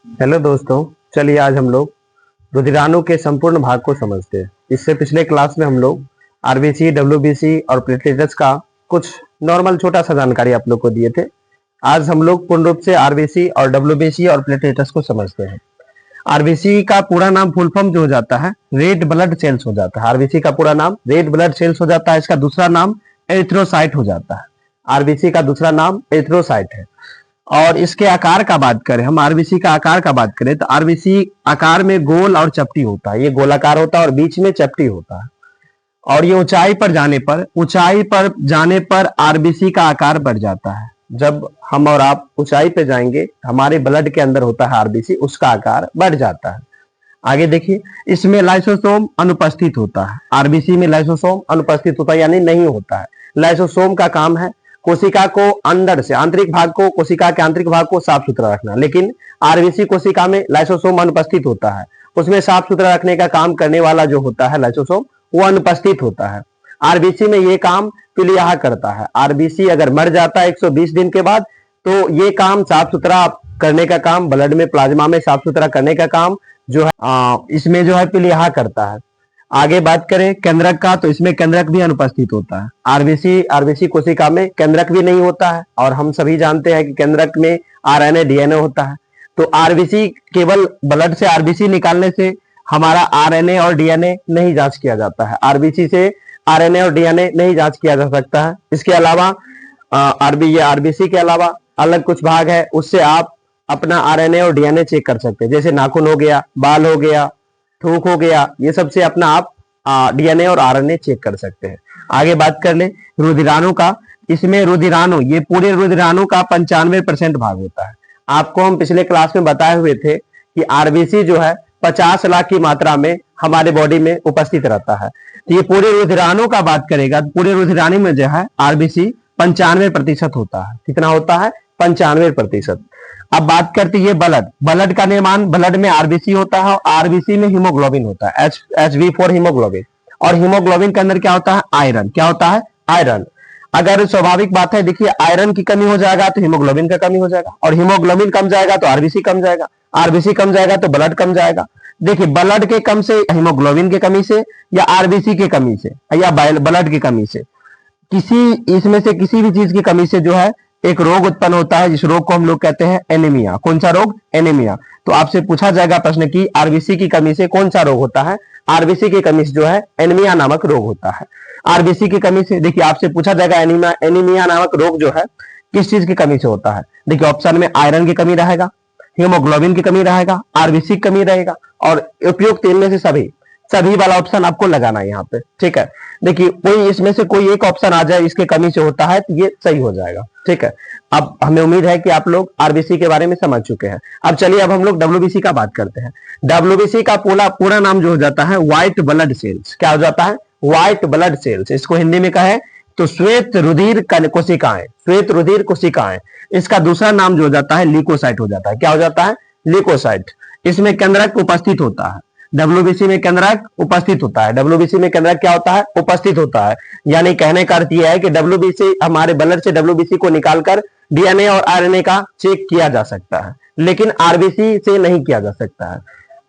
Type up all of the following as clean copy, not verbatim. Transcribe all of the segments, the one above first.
Hello दोस्तों। चलिए आज हम लोग रुधिराणु के संपूर्ण भाग को समझते हैं। इससे पिछले क्लास में हम लोग आरबीसी, डब्ल्यूबीसी और प्लेटलेट्स का कुछ नॉर्मल छोटा सा जानकारी आप लोग को दिए थे। आज हम लोग पूर्ण रूप से आरबीसी और डब्ल्यूबीसी और प्लेटलेट्स को समझते हैं। आरबीसी का पूरा नाम फुल फॉर्म जो हो जाता है रेड ब्लड सेल्स हो जाता है। आरबीसी का पूरा नाम रेड ब्लड सेल्स हो जाता है। इसका दूसरा नाम एरिथ्रोसाइट हो जाता है। आरबीसी का दूसरा नाम एरिथ्रोसाइट है। और इसके आकार का बात करें, हम आरबीसी का आकार का बात करें तो आरबीसी आकार में गोल और चपटी होता है। ये गोलाकार होता है और बीच में चपटी होता है। और ये ऊंचाई पर जाने पर आरबीसी का आकार बढ़ जाता है। जब हम और आप ऊंचाई पे जाएंगे, हमारे ब्लड के अंदर होता है आरबीसी, उसका आकार बढ़ जाता है। आगे देखिए, इसमें लाइसोसोम अनुपस्थित होता है। आरबीसी में लाइसोसोम अनुपस्थित होता है यानी नहीं होता है। लाइसोसोम का काम है कोशिका को अंदर से आंतरिक भाग को, कोशिका के आंतरिक भाग को साफ सुथरा रखना। लेकिन आरबीसी कोशिका में लाइसोसोम अनुपस्थित होता है। उसमें साफ सुथरा रखने का काम करने वाला जो होता है लाइसोसोम, वो अनुपस्थित होता है। आरबीसी में ये काम पिलिया करता है। आरबीसी अगर मर जाता है 120 दिन के बाद, तो ये काम साफ सुथरा करने का काम, ब्लड में प्लाज्मा में साफ सुथरा करने का काम जो है इसमें जो है पिलिया करता है। आगे बात करें केंद्रक का, तो इसमें केंद्रक भी अनुपस्थित होता है। आरबीसी कोशिका में केंद्रक भी नहीं होता है। और हम सभी जानते हैं कि केंद्रक में आरएनए डीएनए होता है। तो आरबीसी केवल ब्लड से आरबीसी निकालने से हमारा आरएनए और डीएनए नहीं जांच किया जाता है। आरबीसी से आरएनए और डीएनए नहीं जांच किया जा सकता है। इसके अलावा आरबीसी के अलावा अलग कुछ भाग है, उससे आप अपना आरएनए और डीएनए चेक कर सकते हैं। जैसे नाखून हो गया, बाल हो गया, थूक हो गया, ये सबसे अपना आप डीएनए और आरएनए चेक कर सकते हैं। आगे बात कर ले रुधिराणु का। इसमें रुधिराणु, ये पूरे रुधिराणु का 95% भाग होता है। आपको हम पिछले क्लास में बताए हुए थे कि आरबीसी जो है 50 लाख की मात्रा में हमारे बॉडी में उपस्थित रहता है। तो ये पूरे रुधिराणु का बात करेगा, पूरे रुधिराणु में जो है आरबीसी 95% होता है। कितना होता है? 95%। अब बात करते हैं ब्लड का निर्माण। ब्लड में आरबीसी होता है और आरबीसी में हीमोग्लोबिन होता है, HB4 हीमोग्लोबिन। और हीमोग्लोबिन के अंदर क्या होता है? आयरन। क्या होता है? आयरन। अगर स्वाभाविक बात है, देखिए आयरन की कमी हो जाएगा तो हीमोग्लोबिन का कमी हो जाएगा, और हीमोग्लोबिन कम जाएगा तो आरबीसी कम जाएगा, आरबीसी कम जाएगा तो ब्लड कम जाएगा। देखिए ब्लड के कम से, हीमोग्लोबिन की कमी से, या आरबीसी की कमी से, या ब्लड की कमी से, इसमें से किसी भी चीज की कमी से जो है एक रोग उत्पन्न होता है, जिस रोग को हम लोग कहते हैं एनीमिया। कौन सा रोग? एनीमिया। तो आपसे पूछा जाएगा प्रश्न की आरबीसी की कमी से कौन सा रोग होता है? आरबीसी की कमी से जो है एनीमिया नामक रोग होता है। आरबीसी की कमी से, देखिए आपसे पूछा जाएगा एनीमिया नामक रोग जो है किस चीज की कमी से होता है? देखिए ऑप्शन में आयरन की कमी रहेगा, हीमोग्लोबिन की कमी रहेगा, आरबीसी की कमी रहेगा, और उपयुक्त इनमें से सभी वाला ऑप्शन आपको लगाना है यहाँ पे। ठीक है, देखिए कोई इसमें से कोई एक ऑप्शन आ जाए इसके कमी से होता है तो ये सही हो जाएगा। ठीक है, अब हमें उम्मीद है कि आप लोग आरबीसी के बारे में समझ चुके हैं। अब चलिए अब हम लोग डब्ल्यूबीसी का बात करते हैं। डब्ल्यूबीसी का पूरा नाम जो हो जाता है व्हाइट ब्लड सेल्स। क्या हो जाता है? White blood cells. इसको हिंदी में कहे तो श्वेत रुधिर कोशिकाएं, श्वेत रुधिर कोशिकाएं। इसका दूसरा नाम जो हो जाता है ल्यूकोसाइट हो जाता है। क्या हो जाता है? ल्यूकोसाइट। इसमें केंद्रक उपस्थित होता है। डब्ल्यूबीसी में केंद्रक उपस्थित होता है। डब्ल्यूबीसी में केंद्रक क्या होता है? उपस्थित होता है। यानी कहने का अर्थ यह है कि डब्ल्यूबीसी, हमारे ब्लड से डब्ल्यूबीसी को निकालकर डीएनए और आरएनए का चेक किया जा सकता है, लेकिन आरबीसी से नहीं किया जा सकता है।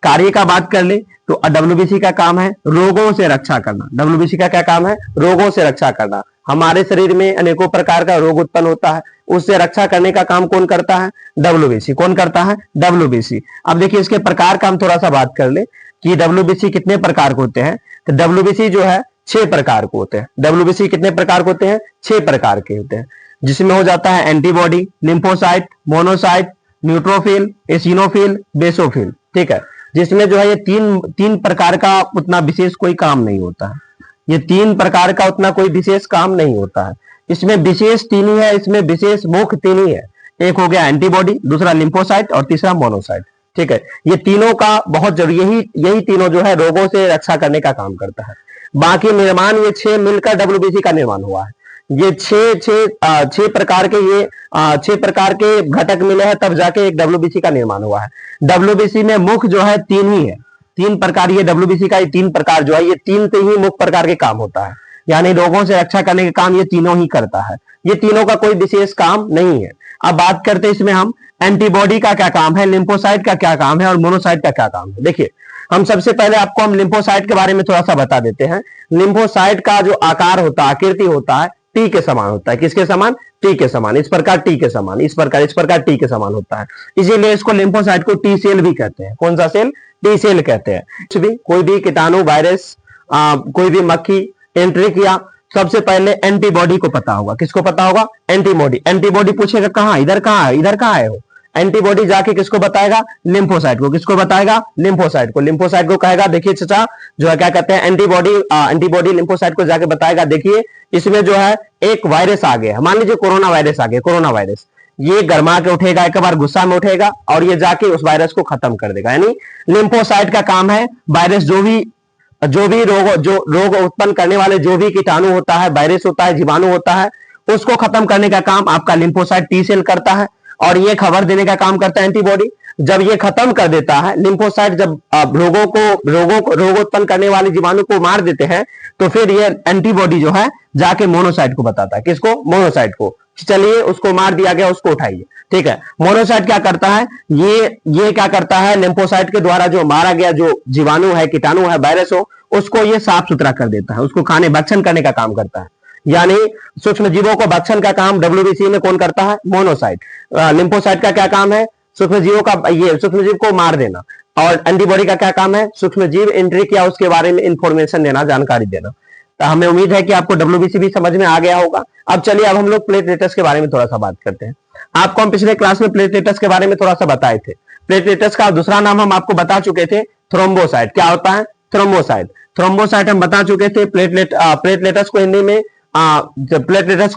कार्य का बात कर ले तो डब्ल्यूबीसी का काम है रोगों से रक्षा करना। डब्ल्यूबीसी का क्या काम है? रोगों से रक्षा करना। हमारे शरीर में अनेकों प्रकार का रोग उत्पन्न होता है, उससे रक्षा करने का काम कौन करता है? डब्ल्यूबीसी। कौन करता है? डब्ल्यूबीसी। अब देखिए इसके प्रकार का हम थोड़ा सा बात कर ले कि डब्ल्यूबीसी कितने प्रकार के होते हैं। तो डब्ल्यूबीसी जो है 6 प्रकार के होते हैं। डब्ल्यूबीसी कितने प्रकार के होते हैं? 6 प्रकार के होते हैं, जिसमें हो जाता है antibody, lymphocyte, monocyte, neutrophil, eosinophil, basophil. ठीक है, जिसमें जो है ये तीन प्रकार का उतना विशेष कोई काम नहीं होता है। ये 3 प्रकार का उतना कोई विशेष काम नहीं होता है। इसमें विशेष 3 ही है, इसमें विशेष मुख्य 3 ही है। एक हो गया एंटीबॉडी, दूसरा लिम्फोसाइट और तीसरा मोनोसाइट। ठीक है, ये तीनों का बहुत जरूरी, यही तीनों जो है रोगों से रक्षा करने का काम करता है। बाकी निर्माण ये 6 मिलकर डब्ल्यूबीसी का निर्माण हुआ है। ये 6 प्रकार के, ये 6 प्रकार के घटक मिले हैं तब जाके एक डब्ल्यूबीसी का निर्माण हुआ है। डब्ल्यूबीसी में मुख्य जो है 3 ही है। 3 प्रकार, ये डब्ल्यूबीसी का ये 3 प्रकार जो है, ये 3 से ही मुख्य प्रकार के काम होता है। यानी रोगों से रक्षा करने का काम ये तीनों ही करता है। ये तीनों का कोई विशेष काम नहीं है। अब बात करते हैं इसमें हम एंटीबॉडी का क्या काम है, लिम्फोसाइट का क्या काम है और मोनोसाइट का क्या काम है। देखिए हम सबसे पहले आपको हम लिम्फोसाइट के बारे में थोड़ा सा बता देते हैं। लिम्फोसाइट का जो आकार होता है, आकृति होता है, टी के समान होता है। किसके समान? टी के समान। इस प्रकार टी के समान, इस प्रकार टी के समान होता है। इसीलिए इसको लिम्फोसाइट को टी सेल भी कहते हैं। कौन सा सेल? टी सेल कहते हैं। कोई भी कीटाणु, वायरस, कोई भी मक्खी एंट्री किया, सबसे पहले एंटीबॉडी को पता होगा। किसको पता होगा? एंटीबॉडी। एंटीबॉडी पूछेगा कहां, इधर कहां है, इधर कहां है वो। एंटीबॉडी जाके किसको बताएगा? लिम्फोसाइट को। किसको बताएगा? लिम्फोसाइट को। लिम्फोसाइट को कहेगा देखिए चाचा जो है क्या कहते हैं, एंटीबॉडी लिम्फोसाइट को जाके बताएगा देखिए इसमें जो है एक वायरस आ गया, मान लीजिए कोरोना वायरस आ गया। कोरोना वायरस ये गर्मा के उठेगा, एक बार गुस्सा में उठेगा और ये जाके उस वायरस को खत्म कर देगा। यानी लिम्फोसाइट का काम है वायरस जो भी रोग उत्पन्न करने वाले जो भी कीटाणु होता है, वायरस होता है, जीवाणु होता है, उसको खत्म करने का काम आपका लिम्फोसाइट टी सेल करता है। और ये खबर देने का काम करता है एंटीबॉडी। जब ये खत्म कर देता है लिम्फोसाइट, जब रोग उत्पन्न करने वाले जीवाणु को मार देते हैं, तो फिर ये एंटीबॉडी जो है जाके मोनोसाइट को बताता है। किसको? मोनोसाइट को। चलिए उसको मार दिया गया, उसको उठाइए। ठीक है, मोनोसाइट क्या करता है? ये क्या करता है? लिम्फोसाइट के द्वारा जो मारा गया जो जीवाणु है, कीटाणु है, वायरस हो, उसको ये साफ सुथरा कर देता है, उसको खाने भक्षण करने का काम करता है। यानी सूक्ष्म जीवों को भक्षण का काम डब्ल्यूबीसी में कौन करता है? मोनोसाइट। लिम्फोसाइट का क्या काम है? सूक्ष्म जीवों का, ये सूक्ष्म जीव को मार देना। और एंटीबॉडी का क्या काम है? सूक्ष्म जीव एंट्री किया उसके बारे में इंफॉर्मेशन देना, जानकारी देना। तो हमें उम्मीद है कि आपको डब्ल्यूबीसी भी समझ में आ गया होगा। अब चलिए अब हम लोग प्लेटलेट्स के बारे में थोड़ा सा बात करते हैं। आपको हम पिछले क्लास में प्लेटलेट्स के बारे में थोड़ा सा बताए थे। प्लेटलेट्स का दूसरा नाम हम आपको बता चुके थे, थ्रोम्बोसाइट। क्या होता है? थ्रोम्बोसाइट। थ्रोम्बोसाइट हम बता चुके थे। प्लेटलेट्स को हिंदी में प्लेटलेट्स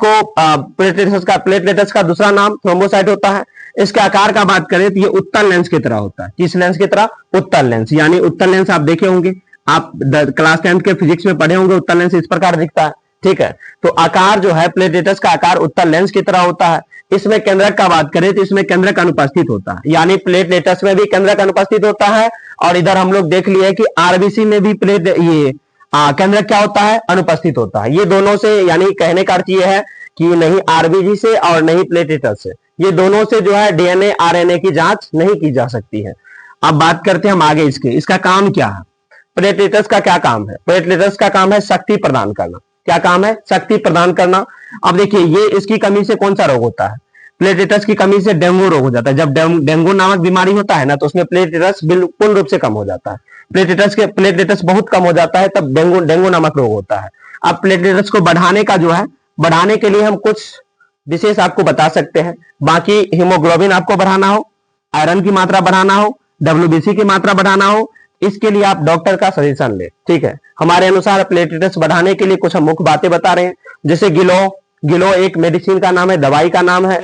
का दूसरा नाम थ्रोम्बोसाइट होता है। इसके आकार का बात करें तो ये उत्तल लेंस की तरह होता है। किस लेंस की तरह? उत्तल लेंस। यानी उत्तल लेंस आप देखे होंगे, आप क्लास 10 के फिजिक्स में पढ़े होंगे, उत्तल लेंस इस प्रकार दिखता है। ठीक है, तो आकार जो है प्लेटलेट्स का आकार उत्तल लेंस की तरह होता है। इसमें केंद्रक का बात करें तो इसमें केंद्रक अनुपस्थित होता है। यानी प्लेटलेट्स में भी केंद्रक अनुपस्थित होता है। और इधर हम लोग देख लिए कि आरबीसी में भी केंद्रक क्या होता है? अनुपस्थित होता है। ये दोनों से, यानी कहने का अर्थ ये है कि नहीं आरबीजी से और नहीं प्लेटलेट्स से, ये दोनों से जो है डीएनए आरएनए की जांच नहीं की जा सकती है। अब बात करते हैं हम आगे इसका काम क्या है। प्लेटलेट्स का क्या काम है? प्लेटलेट्स का काम है शक्ति प्रदान करना। क्या काम है? शक्ति प्रदान करना। अब देखिए ये इसकी कमी से कौन सा रोग होता है? प्लेटलेट्स की कमी से डेंगू रोग हो जाता है। जब डेंगू नामक बीमारी होता है ना, तो उसमें प्लेटलेट्स बिल्कुल रूप से कम हो जाता है। प्लेटलेट्स बहुत कम हो जाता है, तब डेंगू नामक रोग होता है। अब प्लेटलेट्स को बढ़ाने का जो है, बढ़ाने के लिए हम कुछ विशेष आपको बता सकते हैं। बाकी हीमोग्लोबिन आपको बढ़ाना हो, आयरन की मात्रा बढ़ाना हो, डब्ल्यूबीसी की मात्रा बढ़ाना हो, इसके लिए आप डॉक्टर का सजेशन ले। ठीक है, हमारे अनुसार प्लेटलेट्स बढ़ाने के लिए कुछ हम मुख्य बातें बता रहे हैं। जैसे गिलो एक मेडिसिन का नाम है, दवाई का नाम है।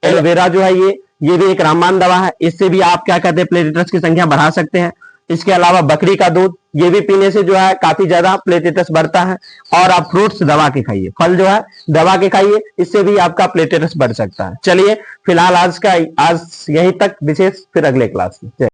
एलोवेरा जो है ये भी एक रामबाण दवा है। इससे भी आप क्या कहते हैं, प्लेटलेट्स की संख्या बढ़ा सकते हैं। इसके अलावा बकरी का दूध, ये भी पीने से जो है काफी ज्यादा प्लेटलेट्स बढ़ता है। और आप फ्रूट्स दवा के खाइए, फल जो है दवा के खाइए, इससे भी आपका प्लेटलेट्स बढ़ सकता है। चलिए फिलहाल आज यहीं तक, विशेष फिर अगले क्लास में।